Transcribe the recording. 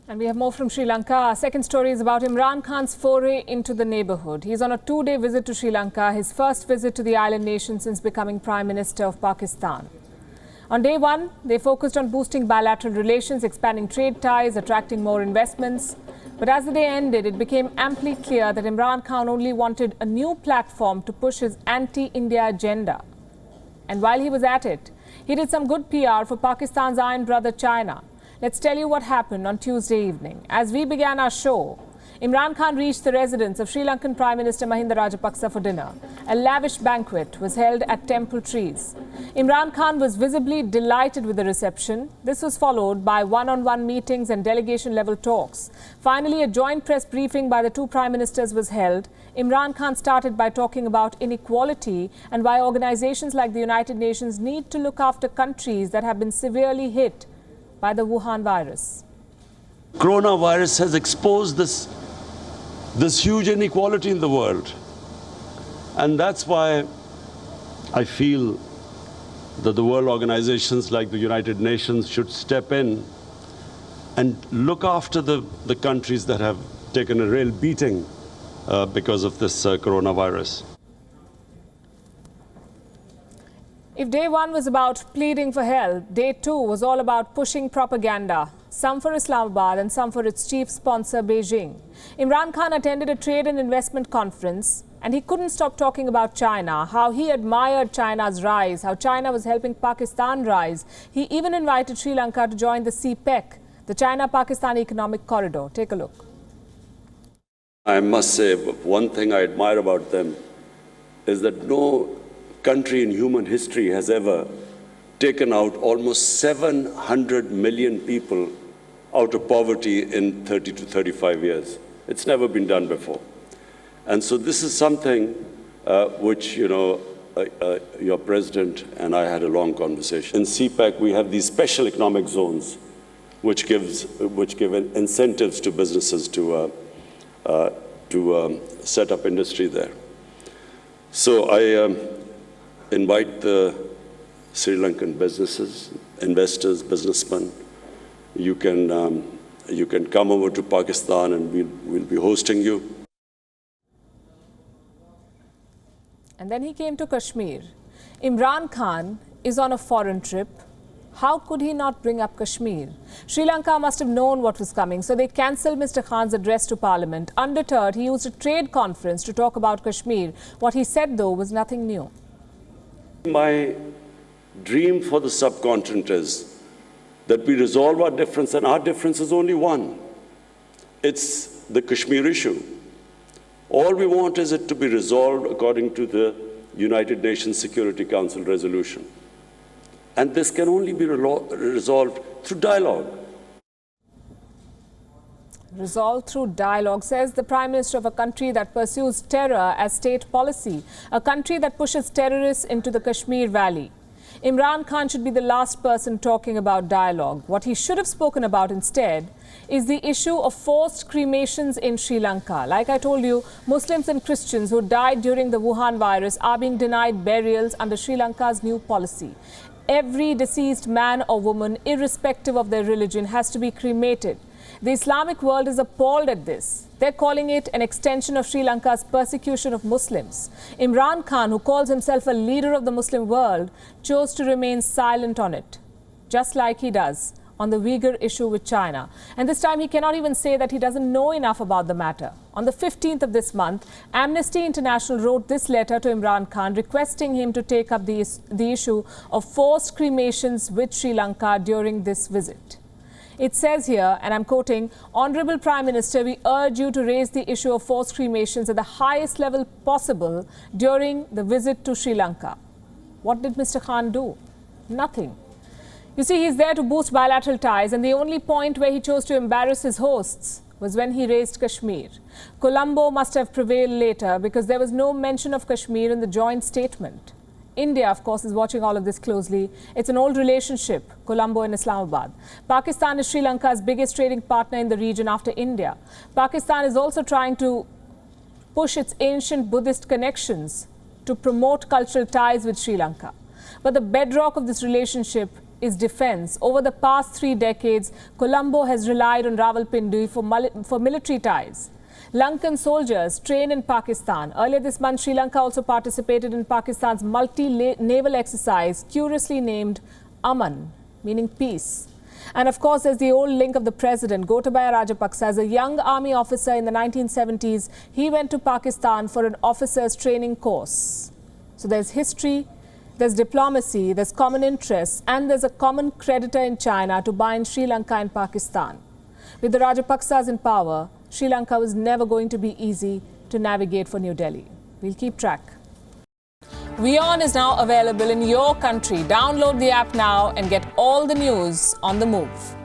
And we have more from Sri Lanka. Our second story is about Imran Khan's foray into the neighbourhood. He's on a 2-day visit to Sri Lanka, his first visit to the island nation since becoming Prime Minister of Pakistan. On day one, they focused on boosting bilateral relations, expanding trade ties, attracting more investments. But as the day ended, it became amply clear that Imran Khan only wanted a new platform to push his anti-India agenda. And while he was at it, he did some good PR for Pakistan's iron brother China. Let's tell you what happened on Tuesday evening. As we began our show, Imran Khan reached the residence of Sri Lankan Prime Minister Mahinda Rajapaksa for dinner. A lavish banquet was held at Temple Trees. Imran Khan was visibly delighted with the reception. This was followed by one-on-one meetings and delegation-level talks. Finally, a joint press briefing by the two prime ministers was held. Imran Khan started by talking about inequality and why organizations like the United Nations need to look after countries that have been severely hit by the Wuhan virus. Coronavirus has exposed this huge inequality in the world. And that's why I feel that the world organizations like the United Nations should step in and look after the countries that have taken a real beating because of this coronavirus. If day one was about pleading for help, day two was all about pushing propaganda, some for Islamabad and some for its chief sponsor, Beijing. Imran Khan attended a trade and investment conference, and he couldn't stop talking about China, how he admired China's rise, how China was helping Pakistan rise. He even invited Sri Lanka to join the CPEC, the China-Pakistan Economic Corridor. Take a look. I must say, one thing I admire about them is that no country in human history has ever taken out almost 700 million people out of poverty in 30 to 35 years. It's never been done before. And so this is something which, your president and I had a long conversation. In CPEC, we have these special economic zones which give incentives to businesses to set up industry there. So I invite the Sri Lankan businesses, investors, businessmen. You can come over to Pakistan and we'll be hosting you. And then he came to Kashmir. Imran Khan is on a foreign trip. How could he not bring up Kashmir? Sri Lanka must have known what was coming, so they cancelled Mr. Khan's address to Parliament. Undeterred, he used a trade conference to talk about Kashmir. What he said, though, was nothing new. My dream for the subcontinent is that we resolve our difference, and our difference is only one. It's the Kashmir issue. All we want is it to be resolved according to the United Nations Security Council resolution. And this can only be resolved through dialogue. Resolved through dialogue, says the Prime Minister of a country that pursues terror as state policy, a country that pushes terrorists into the Kashmir Valley. Imran Khan should be the last person talking about dialogue. What he should have spoken about instead is the issue of forced cremations in Sri Lanka. Like I told you, Muslims and Christians who died during the Wuhan virus are being denied burials under Sri Lanka's new policy. Every deceased man or woman, irrespective of their religion, has to be cremated. The Islamic world is appalled at this. They're calling it an extension of Sri Lanka's persecution of Muslims. Imran Khan, who calls himself a leader of the Muslim world, chose to remain silent on it, just like he does on the Uyghur issue with China. And this time he cannot even say that he doesn't know enough about the matter. On the 15th of this month, Amnesty International wrote this letter to Imran Khan requesting him to take up the issue of forced cremations with Sri Lanka during this visit. It says here, and I'm quoting, "Honorable Prime Minister, we urge you to raise the issue of forced cremations at the highest level possible during the visit to Sri Lanka." What did Mr. Khan do? Nothing. You see, he's there to boost bilateral ties, and the only point where he chose to embarrass his hosts was when he raised Kashmir. Colombo must have prevailed later because there was no mention of Kashmir in the joint statement. India, of course, is watching all of this closely. It's an old relationship, Colombo and Islamabad. Pakistan is Sri Lanka's biggest trading partner in the region after India. Pakistan is also trying to push its ancient Buddhist connections to promote cultural ties with Sri Lanka. But the bedrock of this relationship is defense. Over the past 3 decades, Colombo has relied on Rawalpindi for military ties. Lankan soldiers train in Pakistan. Earlier this month, Sri Lanka also participated in Pakistan's multi-naval exercise, curiously named Aman, meaning peace. And of course, there's the old link of the president, Gotabaya Rajapaksa. As a young army officer in the 1970s, he went to Pakistan for an officer's training course. So there's history, there's diplomacy, there's common interests, and there's a common creditor in China to bind Sri Lanka and Pakistan. With the Rajapaksas in power, Sri Lanka was never going to be easy to navigate for New Delhi. We'll keep track. WION is now available in your country. Download the app now and get all the news on the move.